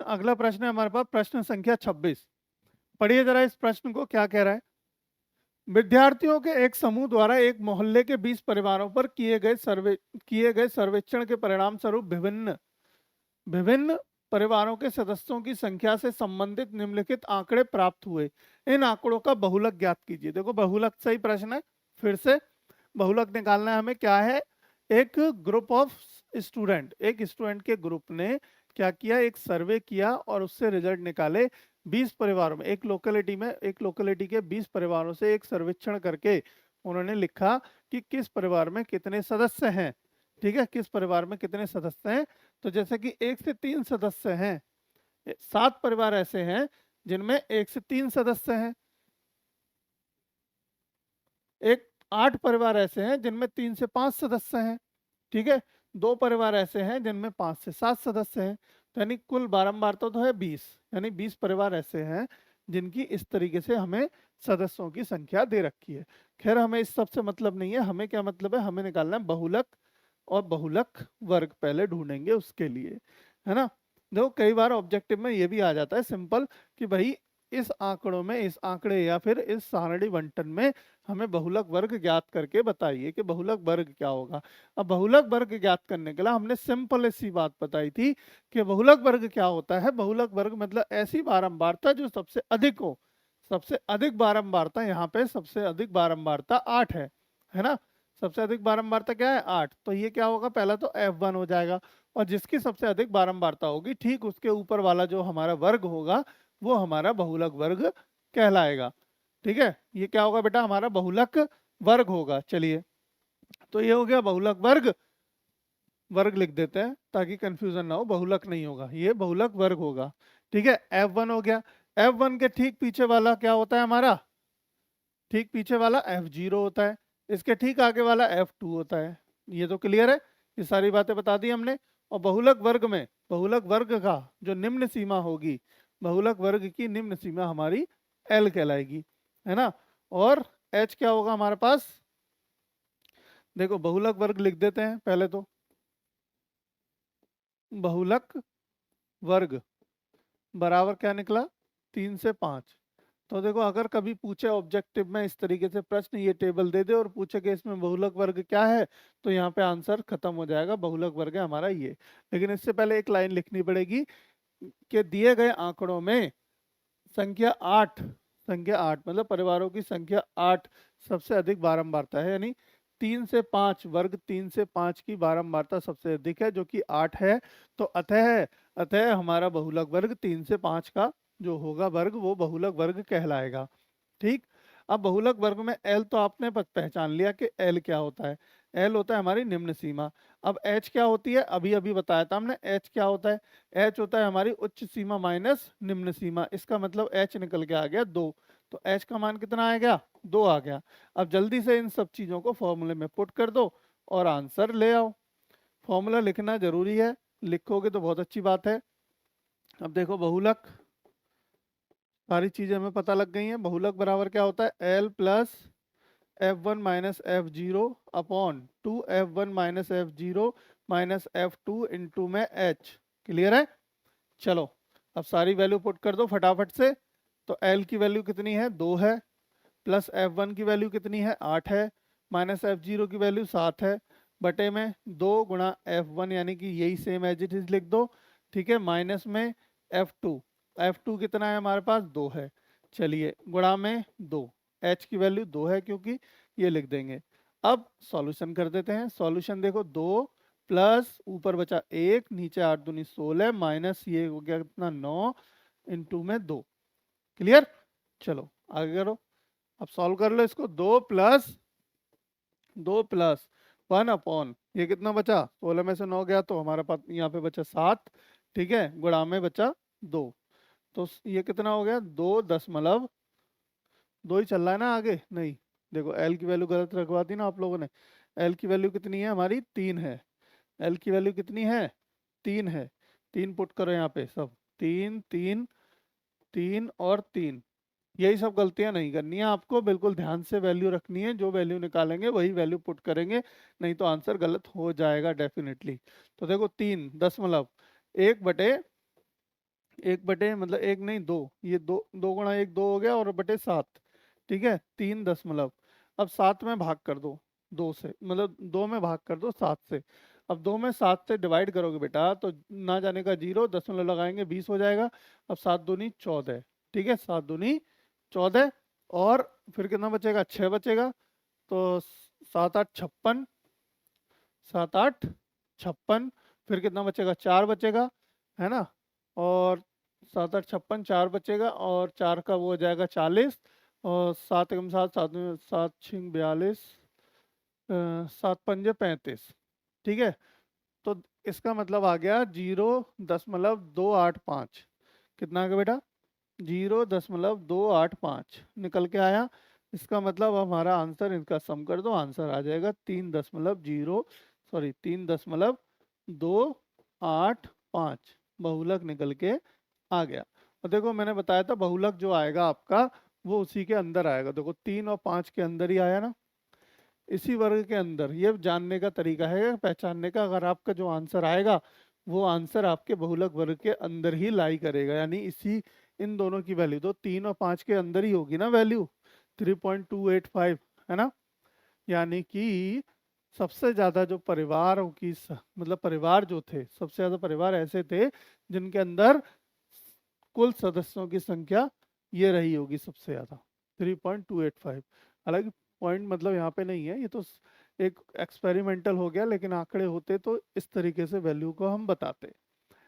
अगला प्रश्न है हमारे पास प्रश्न संख्या 26। पढ़िए जरा इस प्रश्न को, क्या कह रहा है। विद्यार्थियों के एक समूह द्वारा एक मोहल्ले के 20 परिवारों पर किए गए सर्वेक्षण के परिणाम स्वरूप विभिन्न विभिन्न परिवारों के सदस्यों की संख्या से संबंधित निम्नलिखित आंकड़े प्राप्त हुए। इन आंकड़ों का बहुलक ज्ञात कीजिए। देखो बहुलक सही प्रश्न है, फिर से बहुलक निकालना है हमें। क्या है, एक ग्रुप ऑफ स्टूडेंट, एक स्टूडेंट के ग्रुप ने क्या किया, एक सर्वे किया और उससे रिजल्ट निकाले। 20 परिवारों में, एक लोकेलिटी के 20 परिवारों से एक सर्वेक्षण करके उन्होंने लिखा कि किस परिवार में कितने सदस्य हैं। ठीक है, किस परिवार में कितने सदस्य हैं। तो जैसे कि 1 से 3 सदस्य हैं, 7 परिवार ऐसे हैं जिनमें 1 से 3 सदस्य हैं। 8 परिवार ऐसे हैं जिनमें 3 से 5 सदस्य हैं। ठीक है, 2 परिवार ऐसे हैं जिनमें 5 से 7 सदस्य हैं। तो यानी कुल बारंबारता तो है 20, यानी 20 परिवार ऐसे हैं जिनकी इस तरीके से हमें सदस्यों की संख्या दे रखी है। खैर हमें इस सब से मतलब नहीं है, हमें क्या मतलब है, हमें निकालना है बहुलक और बहुलक वर्ग पहले ढूंढेंगे उसके लिए, है ना। देखो कई बार ऑब्जेक्टिव में ये भी आ जाता है सिंपल कि भाई इस आंकड़ों में, इस आंकड़े या फिर इस सारणी बंटन में हमें बहुलक वर्ग ज्ञात करके बताइए कि बहुलक वर्ग क्या होगा। अब बहुलक वर्ग ज्ञात करने के लिए हमने सिंपल सी बात बताई थी कि बहुलक वर्ग क्या होता है। बहुलक वर्ग मतलब ऐसी बारंबारता जो सबसे अधिक हो। सबसे अधिक बारंबारता, यहाँ पे सबसे अधिक बारंबारता 8 है ना। सबसे अधिक बारंबारता क्या है, 8। तो ये क्या होगा, पहला तो F1 हो जाएगा, और जिसकी सबसे अधिक बारंबारता होगी ठीक उसके ऊपर वाला जो हमारा वर्ग होगा वो हमारा बहुलक वर्ग कहलाएगा। ठीक है, ये क्या होगा बेटा, हमारा बहुलक वर्ग होगा। चलिए, तो ये हो गया बहुलक वर्ग। वर्ग लिख देते हैं ताकि कंफ्यूजन ना हो, बहुलक नहीं होगा, ये बहुलक वर्ग होगा। ठीक है, F1 हो गया। F1 के ठीक पीछे वाला क्या होता है हमारा, ठीक पीछे वाला F0 होता है। इसके ठीक आगे वाला F2 होता है। ये तो क्लियर है, ये सारी बातें बता दी हमने। और बहुलक वर्ग में, बहुलक वर्ग का जो निम्न सीमा होगी, बहुलक वर्ग की निम्न सीमा हमारी L कहलाएगी, है ना। और H क्या होगा हमारे पास, देखो बहुलक वर्ग लिख देते हैं पहले तो। बहुलक वर्ग बराबर क्या निकला, 3 से 5। तो देखो अगर कभी पूछे ऑब्जेक्टिव में इस तरीके से प्रश्न, ये टेबल दे दे और पूछे कि इसमें बहुलक वर्ग क्या है, तो यहाँ पे आंसर खत्म हो जाएगा, बहुलक वर्ग है हमारा ये। लेकिन इससे पहले एक लाइन लिखनी पड़ेगी कि दिए गए आंकड़ों में संख्या 8, संख्या 8 मतलब परिवारों की संख्या 8 सबसे अधिक बारंबारता है, यानी 3 से 5 वर्ग, 3 से 5 की बारंबारता सबसे अधिक है जो कि 8 है। तो अतः अतः हमारा बहुलक वर्ग 3 से 5 का जो होगा वर्ग वो बहुलक वर्ग कहलाएगा। ठीक, अब बहुलक वर्ग में एल तो आपने पहचान लिया कि एल क्या होता है। एल होता है हमारी निम्न सीमा। अब एच क्या होती है, अभी अभी बताया था हमने। एच क्या होता है, एच होता है हमारी उच्च सीमा माइनस निम्न सीमा। इसका मतलब एच निकल के आ गया 2। तो एच का मान कितना आ गया, 2 आ गया। अब जल्दी से इन सब चीजों को फॉर्मूले में पुट कर दो और आंसर ले आओ। फॉर्मूला लिखना जरूरी है, लिखोगे तो बहुत अच्छी बात है। अब देखो बहुलक, सारी चीजें हमें पता लग गई हैं। बहुलक बराबर क्या होता है, L plus F1 minus F0 upon 2F1 minus F0 minus F2 into में H। क्लियर है, चलो अब सारी वैल्यू पुट कर दो फटाफट से। तो L की वैल्यू कितनी है, 2 है, प्लस F1 की वैल्यू कितनी है, 8 है, माइनस F0 की वैल्यू 7 है, बटे में 2 गुणा F1 यानी कि यही सेम एज इट इज लिख दो। ठीक है, माइनस में F2, F2 कितना है हमारे पास, 2 है। चलिए गुणा में 2, H की वैल्यू 2 है क्योंकि ये लिख देंगे। अब सॉल्यूशन कर देते हैं। सॉल्यूशन देखो 2 प्लस ऊपर बचा 1, नीचे 8 दूनी 16 माइनस ये हो गया कितना 9 इंटू में 2। क्लियर, चलो आगे करो। अब सॉल्व कर लो इसको। 2 प्लस 1 अपॉन ये कितना बचा, 16 में से 9 गया तो हमारे पास यहाँ पे बचा 7। ठीक है, गुणा में बचा 2। तो ये कितना हो गया, 2 ही चल रहा है ना, आगे नहीं। देखो एल की वैल्यू गलत रखवा दी ना आप लोगों ने। एल की वैल्यू कितनी है हमारी, 3 है। एल की वैल्यू कितनी है, 3 है। 3 पुट करो यहाँ पे सब, 3 3 3 और 3। यही सब गलतियां नहीं करनी है आपको, बिल्कुल ध्यान से वैल्यू रखनी है। जो वैल्यू निकालेंगे वही वैल्यू पुट करेंगे, नहीं तो आंसर गलत हो जाएगा डेफिनेटली। तो देखो 3 दशमलव 1 बटे एक बटे मतलब एक नहीं दो, ये दो, 2 गुणा 1 2 हो गया और बटे 7, ठीक है 3 दशमलव। अब 7 में भाग कर दो 2 से, मतलब 2 में भाग कर दो 7 से। अब 2 में 7 से डिवाइड करोगे बेटा तो ना जाने का 0, दशमलव लगाएंगे 20 हो जाएगा। अब 7 दूनी 14, ठीक है 7 दूनी 14। और फिर कितना बचेगा, 6 बचेगा। तो 7 8 56, 7 8 56। फिर कितना बचेगा, 4 बचेगा, है ना। और 7 8 56, 4 बचेगा और 4 का वो हो जाएगा 40। और 7 एकम 7, 7 6 42, 7 पंजे 35, ठीक है। तो इसका मतलब आ गया 0.285। कितना आ गया बेटा, 0.285 निकल के आया। इसका मतलब हमारा आंसर, इनका सम कर दो, आंसर आ जाएगा 3.285 बहुलक निकल के आ गया। और देखो मैंने बताया था बहुलक जो आएगा आपका वो उसी के अंदर आएगा। देखो 3 और 5 के अंदर ही आया ना, इसी वर्ग के अंदर। ये जानने का तरीका है पहचानने का, अगर आपका जो आंसर आएगा वो आंसर आपके बहुलक वर्ग के अंदर ही लाई करेगा, यानी इसी इन दोनों की वैल्यू तो 3 और 5 के अंदर ही होगी ना वैल्यू, 3.285, है ना। यानी कि सबसे ज्यादा जो परिवारों की मतलब परिवार जो थे, सबसे ज्यादा परिवार ऐसे थे जिनके अंदर कुल सदस्यों की संख्या ये रही होगी सबसे ज्यादा, 3.285। हालांकि पॉइंट मतलब यहाँ पे नहीं है, ये तो एक एक्सपेरिमेंटल हो गया, लेकिन आंकड़े होते तो इस तरीके से वैल्यू को हम बताते।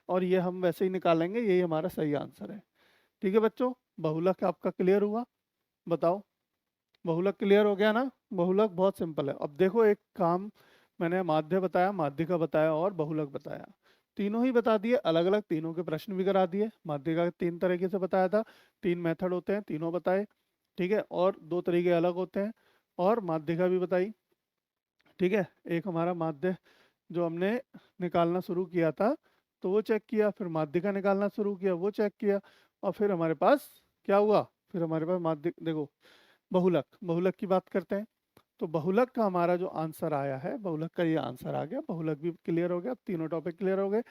और ये हम वैसे ही निकालेंगे, यही हमारा सही आंसर है। ठीक है बच्चों, बहुलक आपका क्लियर हुआ, बताओ। बहुलक क्लियर हो गया ना। बहुलक बहुत सिंपल है। अब देखो एक काम, मैंने माध्य बताया, माध्यिका बताया और बहुलक बताया, तीनों ही बता दिए अलग अलग, तीनों के प्रश्न भी करा दिए। माध्यिका 3 तरीके से बताया था, 3 मेथड होते हैं, तीनों बताए, ठीक है। और 2 तरीके अलग होते हैं, और माध्यिका भी बताई, ठीक है। एक हमारा माध्य जो हमने निकालना शुरू किया था तो वो चेक किया, फिर माध्यिका निकालना शुरू किया वो चेक किया, और फिर हमारे पास क्या हुआ, फिर हमारे पास माध्य देखो बहुलक, बहुलक की बात करते हैं। तो बहुलक का हमारा जो आंसर आया है, बहुलक का ये आंसर आ गया। बहुलक भी क्लियर हो गया, तीनों टॉपिक क्लियर हो गए।